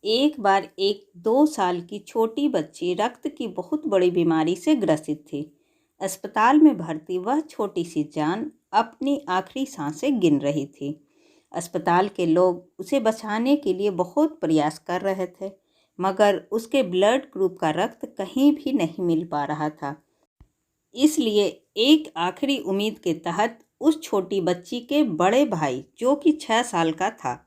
एक बार एक 2 साल की छोटी बच्ची रक्त की बहुत बड़ी बीमारी से ग्रसित थी। अस्पताल में भर्ती वह छोटी सी जान अपनी आखिरी सांसें गिन रही थी। अस्पताल के लोग उसे बचाने के लिए बहुत प्रयास कर रहे थे, मगर उसके ब्लड ग्रुप का रक्त कहीं भी नहीं मिल पा रहा था। इसलिए एक आखिरी उम्मीद के तहत उस छोटी बच्ची के बड़े भाई, जो कि 6 साल का था,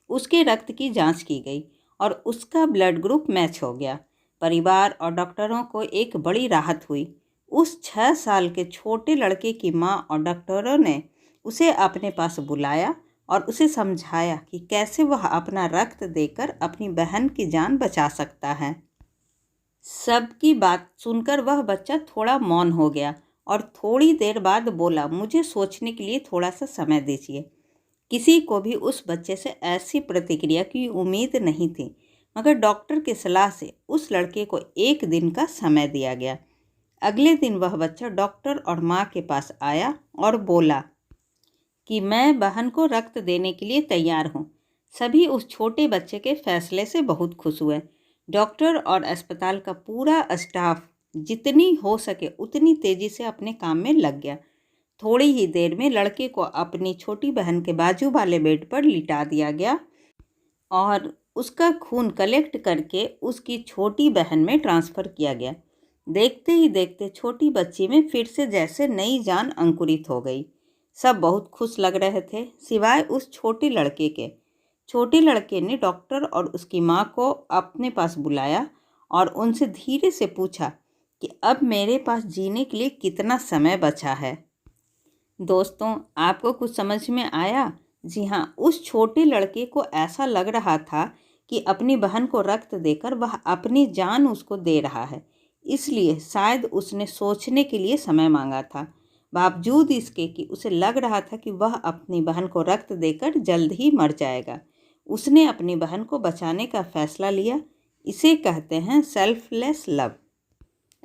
उसके रक्त की जांच की गई और उसका ब्लड ग्रुप मैच हो गया। परिवार और डॉक्टरों को एक बड़ी राहत हुई। उस 6 साल के छोटे लड़के की माँ और डॉक्टरों ने उसे अपने पास बुलाया और उसे समझाया कि कैसे वह अपना रक्त देकर अपनी बहन की जान बचा सकता है। सबकी बात सुनकर वह बच्चा थोड़ा मौन हो गया और थोड़ी देर बाद बोला, मुझे सोचने के लिए थोड़ा सा समय दीजिए। किसी को भी उस बच्चे से ऐसी प्रतिक्रिया की उम्मीद नहीं थी, मगर डॉक्टर की सलाह से उस लड़के को 1 दिन का समय दिया गया। अगले दिन वह बच्चा डॉक्टर और माँ के पास आया और बोला कि मैं बहन को रक्त देने के लिए तैयार हूँ। सभी उस छोटे बच्चे के फैसले से बहुत खुश हुए। डॉक्टर और अस्पताल का पूरा स्टाफ जितनी हो सके उतनी तेज़ी से अपने काम में लग गया। थोड़ी ही देर में लड़के को अपनी छोटी बहन के बाजू वाले बेड पर लिटा दिया गया और उसका खून कलेक्ट करके उसकी छोटी बहन में ट्रांसफ़र किया गया। देखते ही देखते छोटी बच्ची में फिर से जैसे नई जान अंकुरित हो गई। सब बहुत खुश लग रहे थे, सिवाय उस छोटे लड़के के। छोटे लड़के ने डॉक्टर और उसकी माँ को अपने पास बुलाया और उनसे धीरे से पूछा कि अब मेरे पास जीने के लिए कितना समय बचा है। दोस्तों, आपको कुछ समझ में आया? जी हाँ, उस छोटे लड़के को ऐसा लग रहा था कि अपनी बहन को रक्त देकर वह अपनी जान उसको दे रहा है, इसलिए शायद उसने सोचने के लिए समय मांगा था। बावजूद इसके कि उसे लग रहा था कि वह अपनी बहन को रक्त देकर जल्द ही मर जाएगा, उसने अपनी बहन को बचाने का फैसला लिया। इसे कहते हैं सेल्फलेस लव।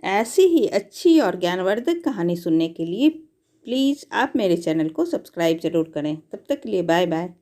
ऐसी ही अच्छी और ज्ञानवर्धक कहानी सुनने के लिए प्लीज़ आप मेरे चैनल को सब्सक्राइब ज़रूर करें। तब तक के लिए बाय बाय।